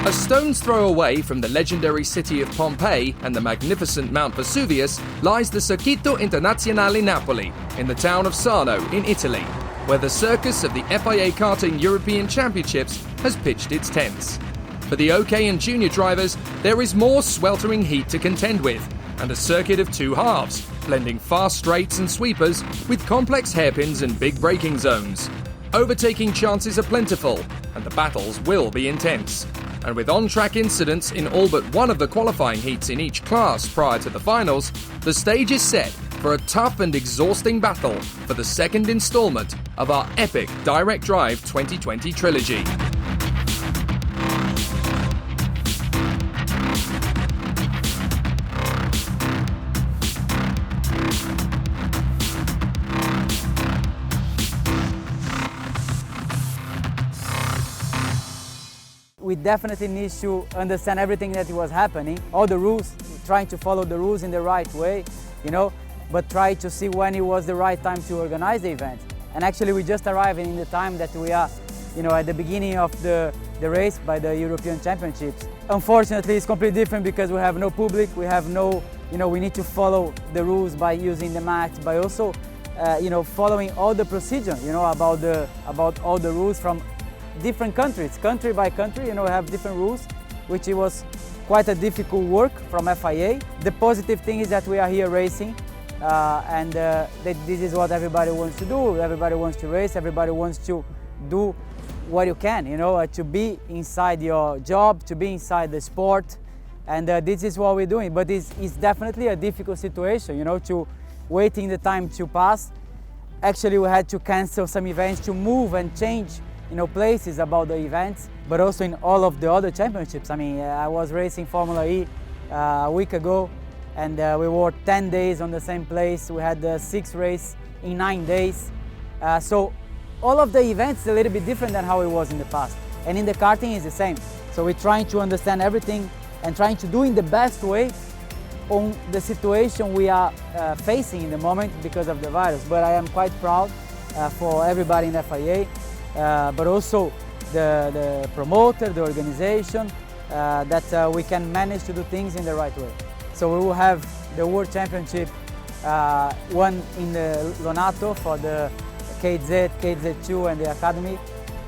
A stone's throw away from the legendary city of Pompeii and the magnificent Mount Vesuvius lies the Circuito Internazionale Napoli in the town of Sarno in Italy, where the circus of the FIA Karting European Championships has pitched its tents. For the OK and junior drivers, there is more sweltering heat to contend with, and a circuit of two halves, blending fast straights and sweepers with complex hairpins and big braking zones. Overtaking chances are plentiful, and the battles will be intense. And with on-track incidents in all but one of the qualifying heats in each class prior to the finals, the stage is set for a tough and exhausting battle for the second installment of our epic Direct Drive 2020 trilogy. We definitely need to understand everything that was happening, all the rules, trying to follow the rules in the right way, but try to see when it was the right time to organize the event. And actually we just arrived in the time that we are, at the beginning of the race by the European Championships. Unfortunately, it's completely different because we have no public, we have no, we need to follow the rules by using the mats, by also, following all the procedure, about all the rules from different countries, country by country, we have different rules, which it was quite a difficult work from FIA. The positive thing is that we are here racing, and this is what everybody wants to do. Everybody wants to race, everybody wants to do what you can, to be inside your job, to be inside the sport, and this is what we're doing. But it's definitely a difficult situation, to waiting the time to pass. Actually, we had to cancel some events to move and change places about the events, but also in all of the other championships. I was racing Formula E a week ago, and we were 10 days on the same place. We had 6 races in 9 days. So all of the events are a little bit different than how it was in the past. And in the karting, it's the same. So we're trying to understand everything and trying to do in the best way on the situation we are facing in the moment because of the virus. But I am quite proud for everybody in FIA. But also the promoter, the organization, that we can manage to do things in the right way. So we will have the World Championship, one in the Lonato for the KZ, KZ2 and the Academy,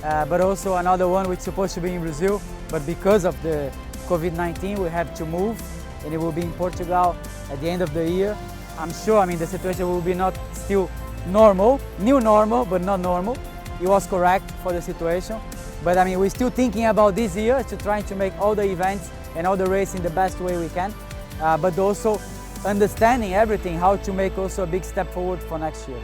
but also another one which is supposed to be in Brazil, but because of the COVID-19 we have to move, and it will be in Portugal at the end of the year. I'm sure, the situation will be not still normal, new normal, but not normal. It was correct for the situation, but we're still thinking about this year to trying to make all the events and all the races in the best way we can, but also understanding everything, how to make also a big step forward for next year.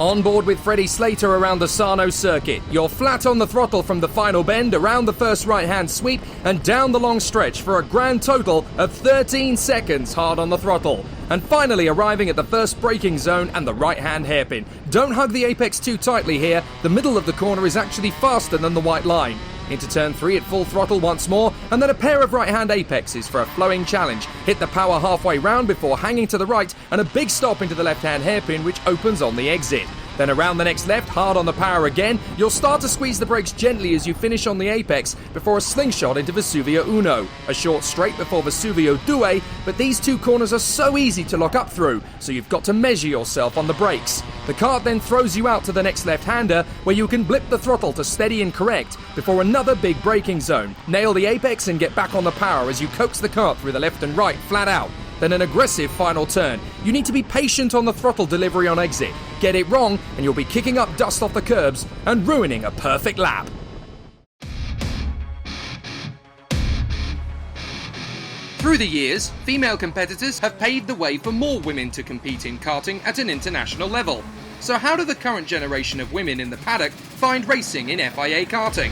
On board with Freddie Slater around the Sarno circuit, you're flat on the throttle from the final bend around the first right-hand sweep and down the long stretch for a grand total of 13 seconds hard on the throttle. And finally arriving at the first braking zone and the right-hand hairpin. Don't hug the apex too tightly here, the middle of the corner is actually faster than the white line. Into turn 3 at full throttle once more, and then a pair of right-hand apexes for a flowing challenge. Hit the power halfway round before hanging to the right, and a big stop into the left-hand hairpin which opens on the exit. Then around the next left, hard on the power again, you'll start to squeeze the brakes gently as you finish on the apex before a slingshot into Vesuvio Uno. A short straight before Vesuvio Due, but these two corners are so easy to lock up through, so you've got to measure yourself on the brakes. The kart then throws you out to the next left-hander, where you can blip the throttle to steady and correct before another big braking zone. Nail the apex and get back on the power as you coax the kart through the left and right, flat out. Then an aggressive final turn. You need to be patient on the throttle delivery on exit. Get it wrong and you'll be kicking up dust off the curbs and ruining a perfect lap. Through the years, female competitors have paved the way for more women to compete in karting at an international level. So how do the current generation of women in the paddock find racing in FIA Karting?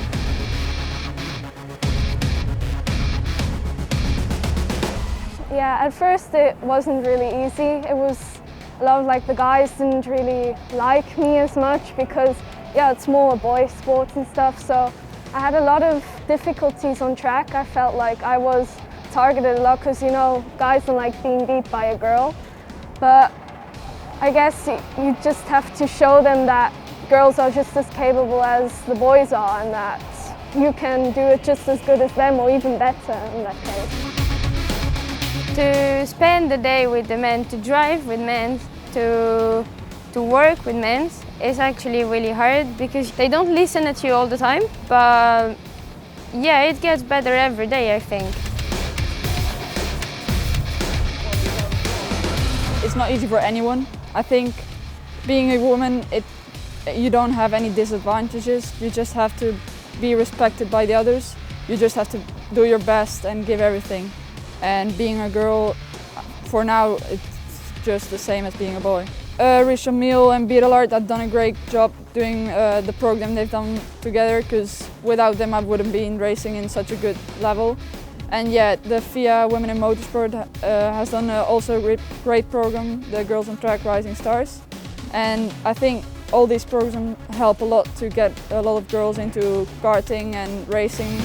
Yeah, at first it wasn't really easy. It was a lot of the guys didn't really like me as much because it's more a boy sport and stuff. So I had a lot of difficulties on track. I felt like I was targeted a lot because guys don't like being beat by a girl. But I guess you just have to show them that girls are just as capable as the boys are, and that you can do it just as good as them or even better in that case. To spend the day with the men, to drive with men, to work with men is actually really hard because they don't listen at you all the time, but yeah, it gets better every day, I think. It's not easy for anyone. I think being a woman, you don't have any disadvantages. You just have to be respected by the others. You just have to do your best and give everything. And being a girl, for now, it's just the same as being a boy. Richard Mille and Beetalart have done a great job doing the program they've done together, because without them I wouldn't be in racing in such a good level. And yeah, the FIA Women in Motorsport has done also a great program, the Girls on Track Rising Stars. And I think all these programs help a lot to get a lot of girls into karting and racing.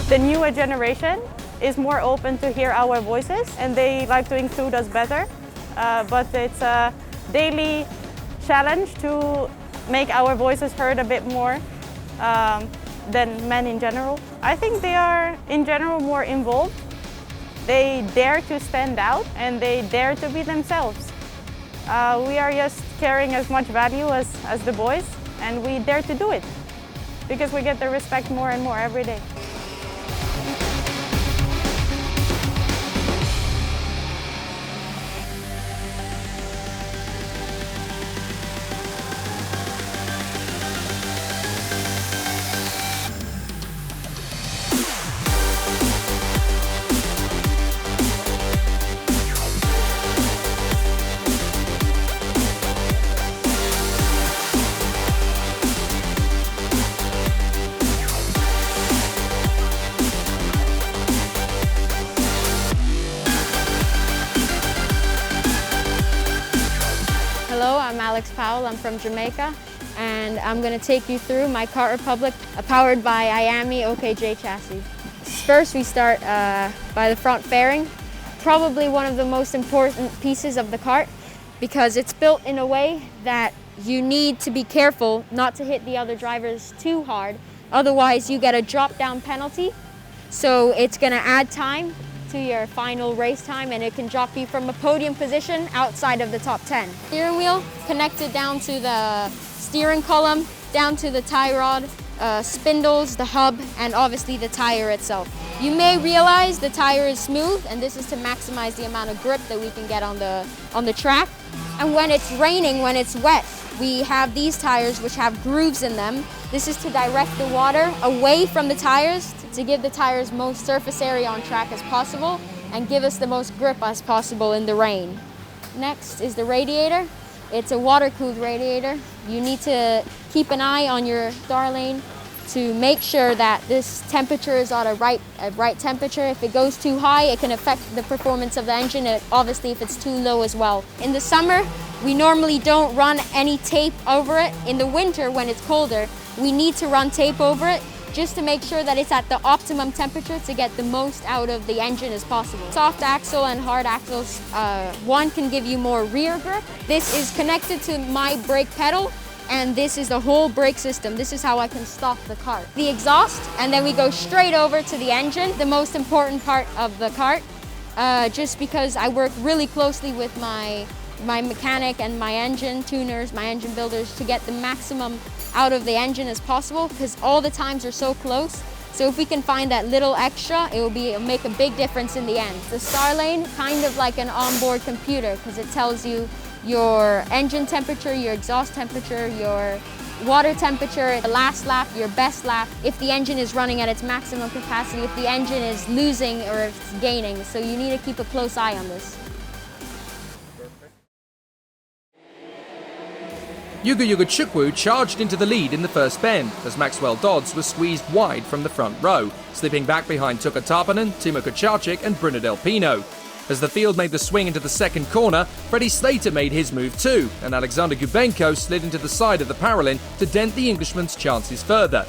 The newer generation is more open to hear our voices, and they like to include us better. But it's a daily challenge to make our voices heard a bit more than men in general. I think they are in general more involved. They dare to stand out and they dare to be themselves. We are just carrying as much value as the boys, and we dare to do it because we get the respect more and more every day. Hello, I'm Alex Powell, I'm from Jamaica, and I'm going to take you through my Kart Republic powered by IAMI OKJ chassis. First we start by the front fairing, probably one of the most important pieces of the kart because it's built in a way that you need to be careful not to hit the other drivers too hard, otherwise you get a drop down penalty. So it's going to add time to your final race time, and it can drop you from a podium position outside of the top 10. Steering wheel connected down to the steering column, down to the tie rod, spindles, the hub, and obviously the tire itself. You may realize the tire is smooth, and this is to maximize the amount of grip that we can get on the track. And when it's raining, when it's wet, we have these tires which have grooves in them. This is to direct the water away from the tires to give the tires most surface area on track as possible and give us the most grip as possible in the rain. Next is the radiator. It's a water-cooled radiator. You need to keep an eye on your star lane to make sure that this temperature is at a right temperature. If it goes too high, it can affect the performance of the engine, and obviously if it's too low as well. In the summer, we normally don't run any tape over it. In the winter, when it's colder, we need to run tape over it just to make sure that it's at the optimum temperature to get the most out of the engine as possible. Soft axle and hard axles, one can give you more rear grip. This is connected to my brake pedal, and this is the whole brake system. This is how I can stop the kart. The exhaust, and then we go straight over to the engine, the most important part of the kart, just because I work really closely with my mechanic and my engine tuners, my engine builders, to get the maximum out of the engine as possible, because all the times are so close. So if we can find that little extra, it'll make a big difference in the end. The star lane, kind of like an onboard computer, because it tells you your engine temperature, your exhaust temperature, your water temperature, the last lap, your best lap, if the engine is running at its maximum capacity, if the engine is losing or if it's gaining. So you need to keep a close eye on this. Yuga Chukwu charged into the lead in the first bend, as Maxwell Dodds was squeezed wide from the front row, slipping back behind Tuka Tarpanen, Timo Kucharczyk and Bruno Del Pino. As the field made the swing into the second corner, Freddie Slater made his move too, and Alexander Gubenko slid into the side of the Paralin to dent the Englishman's chances further.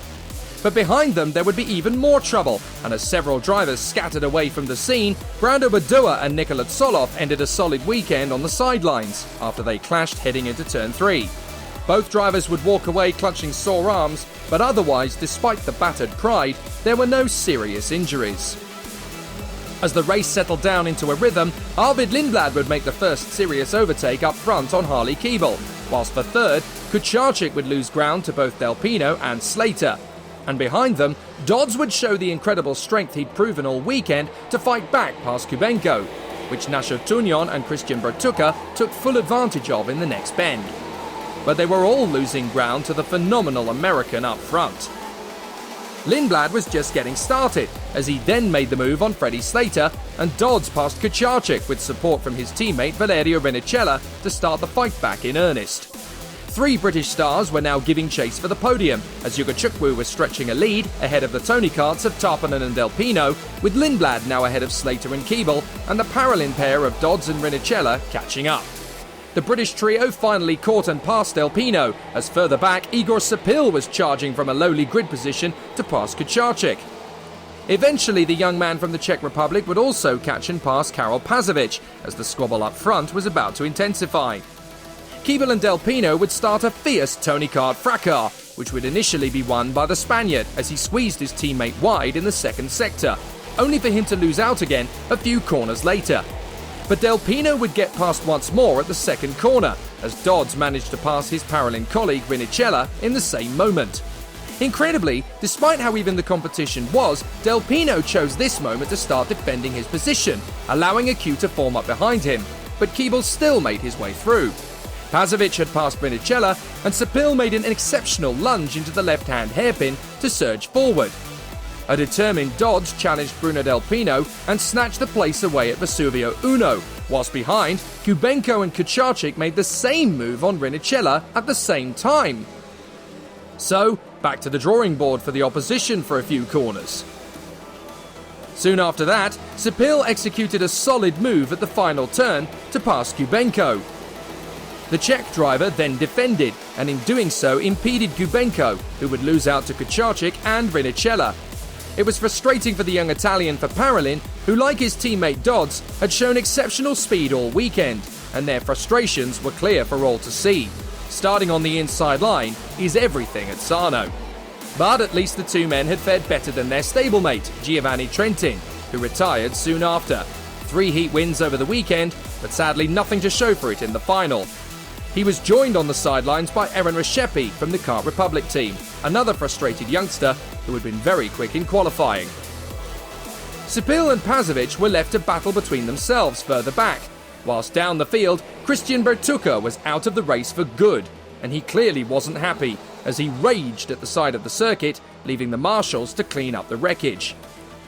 But behind them there would be even more trouble, and as several drivers scattered away from the scene, Brando Badua and Nikola Tsolov ended a solid weekend on the sidelines after they clashed heading into turn 3. Both drivers would walk away clutching sore arms, but otherwise, despite the battered pride, there were no serious injuries. As the race settled down into a rhythm, Arvid Lindblad would make the first serious overtake up front on Harley Keeble, whilst for third, Kucharczyk would lose ground to both Del Pino and Slater. And behind them, Dodds would show the incredible strength he'd proven all weekend to fight back past Kubenko, which Nasho Tunyon and Christian Bertucca took full advantage of in the next bend. But they were all losing ground to the phenomenal American up front. Lindblad was just getting started, as he then made the move on Freddie Slater, and Dodds passed Kucharczyk with support from his teammate Valerio Rinicella to start the fight back in earnest. 3 British stars were now giving chase for the podium, as Yugachukwu was stretching a lead ahead of the Tony karts of Tarpanen and Del Pino, with Lindblad now ahead of Slater and Keeble, and the Paralin pair of Dodds and Rinicella catching up. The British trio finally caught and passed Del Pino, as further back Igor Sapil was charging from a lowly grid position to pass Kucharczyk. Eventually the young man from the Czech Republic would also catch and pass Karel Pazovic, as the squabble up front was about to intensify. Keeble and Del Pino would start a fierce Tony kart fracas, which would initially be won by the Spaniard as he squeezed his teammate wide in the second sector, only for him to lose out again a few corners later. But Del Pino would get past once more at the second corner, as Dodds managed to pass his Paralin colleague Rinicella in the same moment. Incredibly, despite how even the competition was, Del Pino chose this moment to start defending his position, allowing a queue to form up behind him, but Keeble still made his way through. Pazovic had passed Rinicella, and Sapil made an exceptional lunge into the left-hand hairpin to surge forward. A determined Dodds challenged Bruno Del Pino and snatched the place away at Vesuvio Uno, whilst behind, Kubenko and Kucharczyk made the same move on Rinicella at the same time. So, back to the drawing board for the opposition for a few corners. Soon after that, Sapil executed a solid move at the final turn to pass Kubenko. The Czech driver then defended, and in doing so impeded Kubenko, who would lose out to Kucharczyk and Rinicella. It was frustrating for the young Italian for Paralin, who like his teammate Dodds, had shown exceptional speed all weekend, and their frustrations were clear for all to see. Starting on the inside line is everything at Sarno. But at least the two men had fared better than their stablemate, Giovanni Trentin, who retired soon after. 3 heat wins over the weekend, but sadly nothing to show for it in the final. He was joined on the sidelines by Aaron Reshepi from the Kart Republic team, another frustrated youngster who had been very quick in qualifying. Sapil and Pazovic were left to battle between themselves further back, whilst down the field, Christian Bertucca was out of the race for good, and he clearly wasn't happy, as he raged at the side of the circuit, leaving the marshals to clean up the wreckage.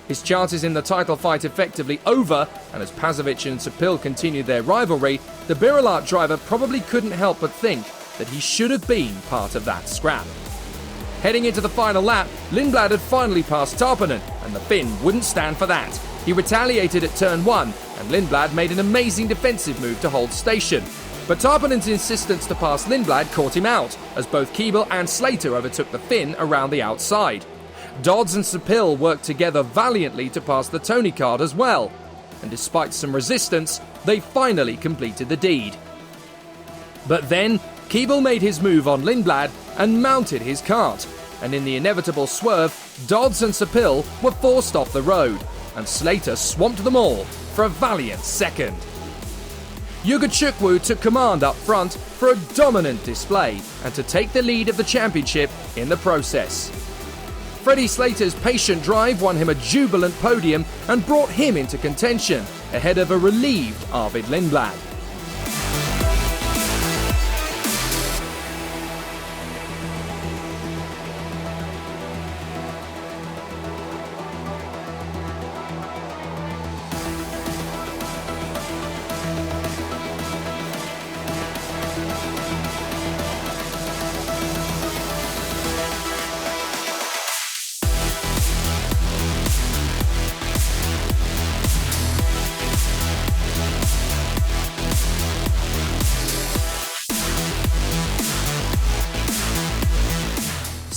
His chances in the title fight effectively over, and as Pazovic and Sapil continued their rivalry, the Birilat driver probably couldn't help but think that he should have been part of that scrap. Heading into the final lap, Lindblad had finally passed Tarpanen, and the Finn wouldn't stand for that. He retaliated at turn 1, and Lindblad made an amazing defensive move to hold station. But Tarpanen's insistence to pass Lindblad caught him out, as both Keeble and Slater overtook the Finn around the outside. Dodds and Sapil worked together valiantly to pass the Tony kart as well, and despite some resistance, they finally completed the deed. But then, Keeble made his move on Lindblad and mounted his kart, and in the inevitable swerve, Dodds and Sapil were forced off the road, and Slater swamped them all for a valiant second. Yugachukwu took command up front for a dominant display and to take the lead of the championship in the process. Freddie Slater's patient drive won him a jubilant podium and brought him into contention, ahead of a relieved Arvid Lindblad.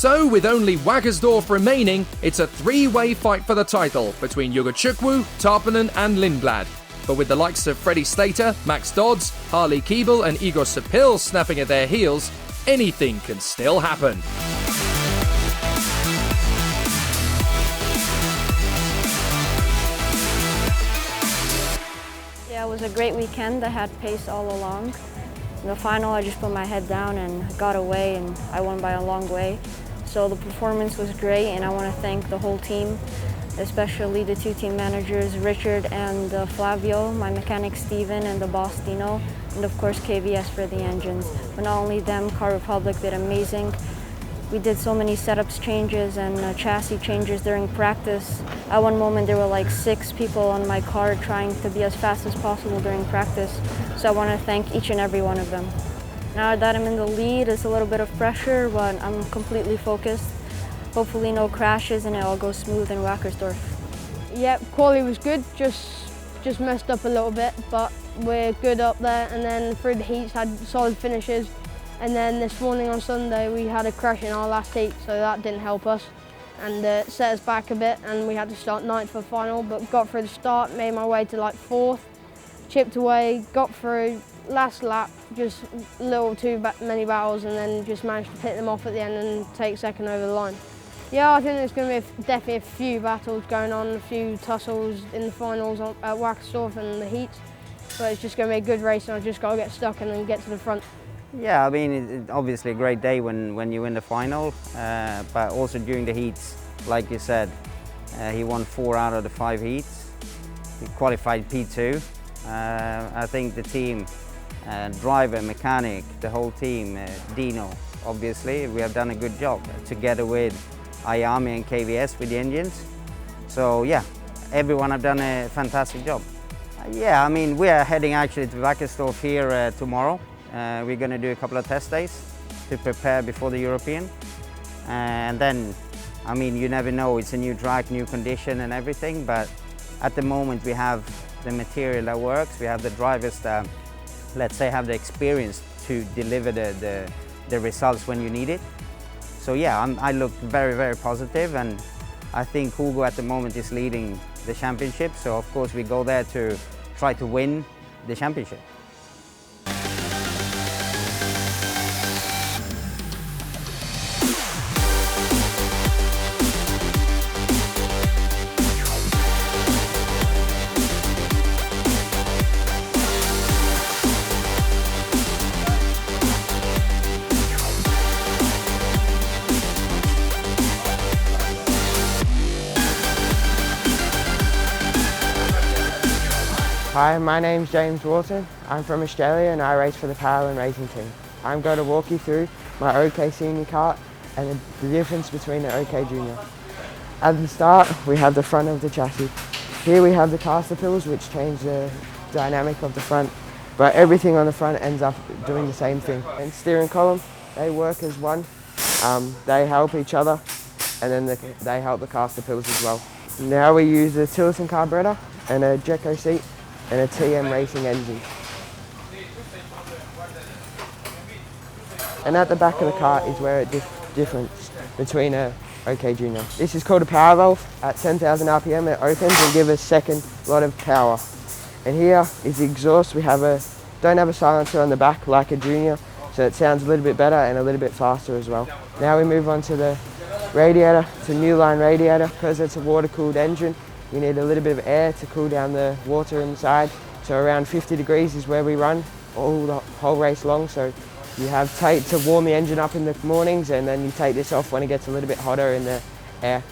So, with only Wackersdorf remaining, it's a three-way fight for the title between Yugachukwu, Tarpanen and Lindblad. But with the likes of Freddie Slater, Max Dodds, Harley Keeble and Igor Sapil snapping at their heels, anything can still happen. Yeah, it was a great weekend. I had pace all along. In the final, I just put my head down and got away, and I won by a long way. So the performance was great, and I want to thank the whole team, especially the two team managers, Richard and Flavio, my mechanic Steven, and the boss Dino, and of course KVS for the engines. But not only them, Car Republic did amazing. We did so many setups changes and chassis changes during practice. At one moment there were like 6 people on my car trying to be as fast as possible during practice. So I want to thank each and every one of them. Now that I'm in the lead, it's a little bit of pressure, but I'm completely focused. Hopefully no crashes and it all goes smooth in Wackersdorf. Yep, quali was good, just messed up a little bit, but we're good up there. And then through the heats had solid finishes. And then this morning on Sunday we had a crash in our last heat, so that didn't help us. And it set us back a bit, and we had to start 9th for final, but got through the start, made my way to like 4th, chipped away, got through, last lap, just a little too many battles, and then just managed to pick them off at the end and take 2nd over the line. Yeah, I think there's going to be definitely a few battles going on, a few tussles in the finals at Wackersdorf and the heats, but it's just going to be a good race, and I've just got to get stuck and then get to the front. Yeah, I mean, it's obviously a great day when you win the final, but also during the heats, like you said, he won 4 out of the 5 heats. He qualified P2. I think the team, driver, mechanic, the whole team, Dino, obviously, we have done a good job together with Ayami and KVS with the engines. So yeah, everyone have done a fantastic job. Yeah, I mean, we are heading actually to Wackersdorf here tomorrow. We're going to do a couple of test days to prepare before the European. And then, I mean, you never know, it's a new track, new condition and everything, but at the moment we have the material that works, we have the drivers that, let's say, have the experience to deliver the results when you need it. So yeah, I look very, very positive, and I think Hugo at the moment is leading the championship, so of course we go there to try to win the championship. Hi, my name's James Wharton. I'm from Australia and I race for the Powerland Racing Team. I'm going to walk you through my OK Senior kart and the difference between the OK Junior. At the start, we have the front of the chassis. Here we have the caster pillars, which change the dynamic of the front, but everything on the front ends up doing the same thing. And steering column, they work as one. They help each other, and then they help the caster pillars as well. Now we use the Tillerson carburetor and a Jeco seat and a TM racing engine. And at the back of the car is where it difference between a OK Junior. This is called a power valve. At 10,000 RPM it opens and gives a second lot of power. And here is the exhaust. We don't have a silencer on the back like a Junior, so it sounds a little bit better and a little bit faster as well. Now we move on to the radiator. It's a new line radiator. Because it's a water-cooled engine, you need a little bit of air to cool down the water inside. So around 50 degrees is where we run all the whole race long. So you have tape to warm the engine up in the mornings, and then you take this off when it gets a little bit hotter in the air.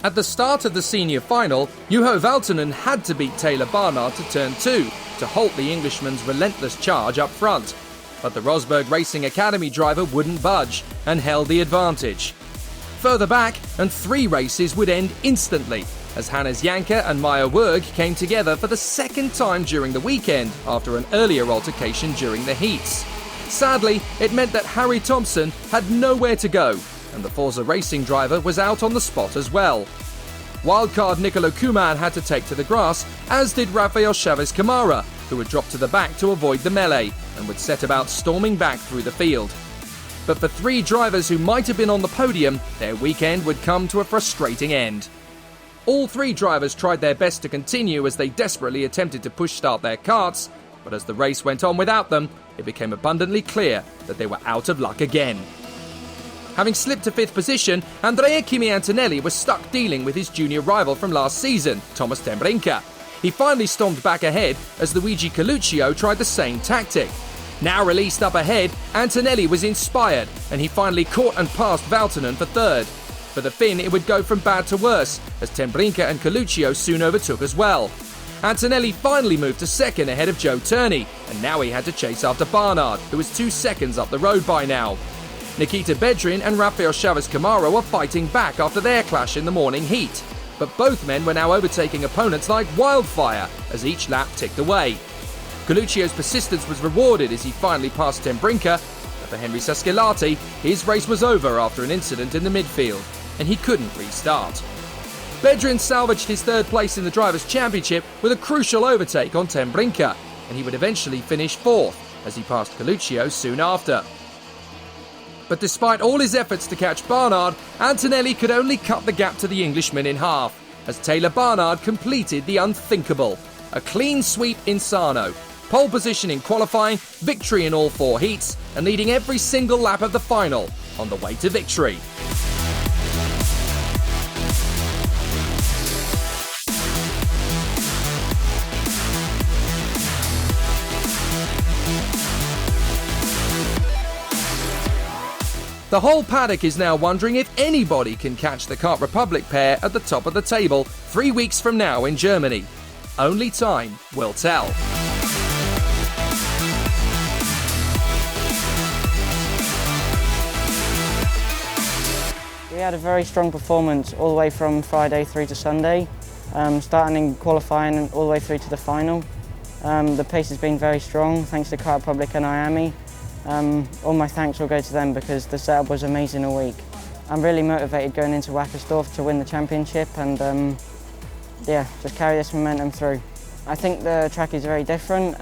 At the start of the senior final, Juho Valtonen had to beat Taylor Barnard to turn 2 to halt the Englishman's relentless charge up front. But the Rosberg Racing Academy driver wouldn't budge and held the advantage. Further back, and 3 races would end instantly, as Hannes Janke and Maya Werg came together for the second time during the weekend after an earlier altercation during the heats. Sadly, it meant that Harry Thompson had nowhere to go, and the Forza Racing driver was out on the spot as well. Wildcard Nicolo Kuman had to take to the grass, as did Rafael Chavez Camara, who had dropped to the back to avoid the melee and would set about storming back through the field. but for 3 drivers who might have been on the podium, their weekend would come to a frustrating end. All 3 drivers tried their best to continue as they desperately attempted to push start their karts, but as the race went on without them, it became abundantly clear that they were out of luck again. Having slipped to 5th position, Andrea Kimi Antonelli was stuck dealing with his junior rival from last season, Thomas Tembrinka. He finally stormed back ahead as Luigi Coluccio tried the same tactic. Now released up ahead, Antonelli was inspired and he finally caught and passed Valtonen for 3rd. For the Finn, it would go from bad to worse, as Tembrinka and Coluccio soon overtook as well. Antonelli finally moved to 2nd ahead of Joe Turney, and now he had to chase after Barnard, who was 2 seconds up the road by now. Nikita Bedrin and Rafael Chavez Camaro were fighting back after their clash in the morning heat, but both men were now overtaking opponents like wildfire as each lap ticked away. Coluccio's persistence was rewarded as he finally passed Tembrinka, but for Henry Saskelati, his race was over after an incident in the midfield, and he couldn't restart. Bedrin salvaged his 3rd place in the Drivers' Championship with a crucial overtake on Tembrinka, and he would eventually finish 4th as he passed Coluccio soon after. But despite all his efforts to catch Barnard, Antonelli could only cut the gap to the Englishman in half, as Taylor Barnard completed the unthinkable. A clean sweep in Sarno, pole position in qualifying, victory in all 4 heats, and leading every single lap of the final on the way to victory. The whole paddock is now wondering if anybody can catch the Kart Republic pair at the top of the table 3 weeks from now in Germany. Only time will tell. We had a very strong performance all the way from Friday through to Sunday, starting in qualifying and all the way through to the final. The pace has been very strong thanks to Kart Republic and Miami. All my thanks will go to them because the setup was amazing all week. I'm really motivated going into Wackersdorf to win the championship and just carry this momentum through. I think the track is very different.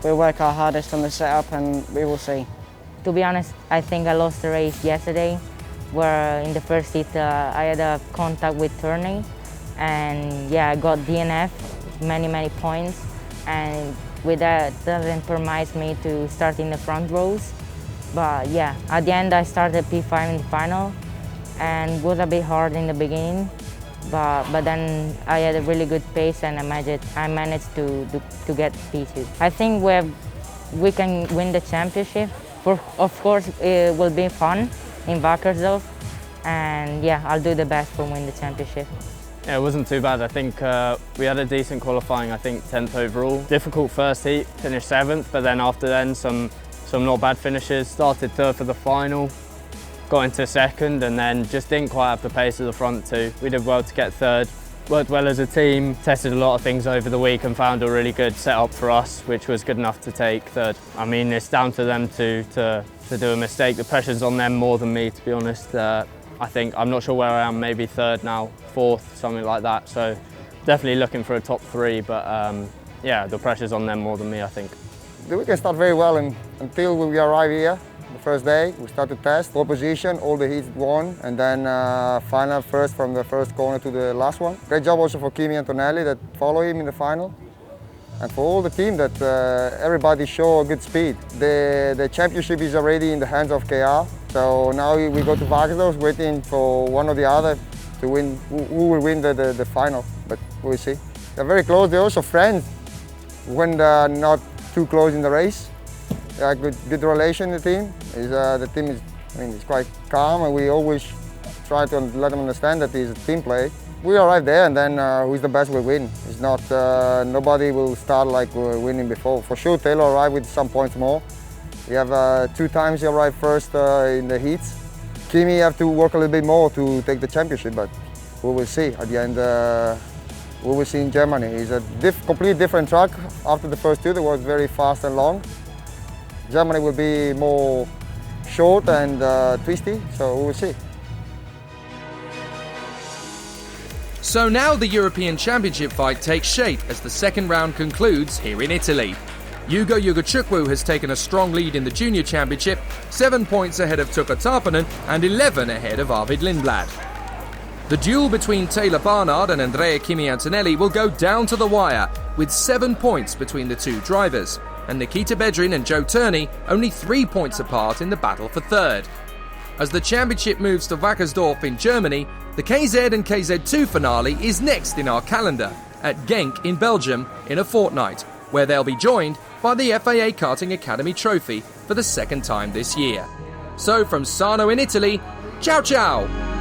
We'll work our hardest on the setup and we will see. To be honest, I think I lost the race yesterday, where in the first heat I had a contact with Turney and I got DNF, many points, and with that doesn't permit me to start in the front rows. But at the end I started P5 in the final and it was a bit hard in the beginning, but then I had a really good pace and I managed to get P2. I think we can win the championship. Of course it will be fun in Wackersdorf, and I'll do the best for win the championship. Yeah, it wasn't too bad. I think we had a decent qualifying, I think 10th overall. Difficult first heat, finished 7th, but then after then some not bad finishes. Started 3rd for the final, got into 2nd, and then just didn't quite have the pace of the front 2. We did well to get 3rd, worked well as a team, tested a lot of things over the week and found a really good setup for us, which was good enough to take 3rd. I mean, it's down to them to do a mistake. The pressure's on them more than me, to be honest. I think, I'm not sure where I am, maybe 3rd now, 4th, something like that. So definitely looking for a top 3, but the pressure's on them more than me, I think. The weekend started very well until we arrived here. The first day, we started test, pole position, all the heats won, and then final first from the first corner to the last one. Great job also for Kimi Antonelli that followed him in the final. And for all the team that everybody show a good speed. The championship is already in the hands of KR. So now we go to Wackersdorf waiting for one or the other to win, who will win the final, but we'll see. They're very close, they're also friends when they're not too close in the race. They have good relation in the team. The team is quite calm and we always try to let them understand that it's a team play. We arrive there and then who's the best will win. It's not, nobody will start like winning before. For sure Taylor arrived with some points more. We have 2 times he arrived first in the heats. Kimi have to work a little bit more to take the championship, but we will see. At the end, we will see in Germany. It's a completely different track. After the first 2, it was very fast and long. Germany will be more short and twisty, so we will see. So now the European Championship fight takes shape as the second round concludes here in Italy. Hugo Yugachukwu has taken a strong lead in the Junior Championship, 7 points ahead of Tuka Tarpanen and 11 ahead of Arvid Lindblad. The duel between Taylor Barnard and Andrea Kimi Antonelli will go down to the wire, with 7 points between the two drivers, and Nikita Bedrin and Joe Turney only 3 points apart in the battle for third. As the championship moves to Wackersdorf in Germany, the KZ and KZ2 finale is next in our calendar, at Genk in Belgium in a fortnight, where they'll be joined by the FIA Karting Academy trophy for the second time this year. So from Sarno in Italy, ciao ciao!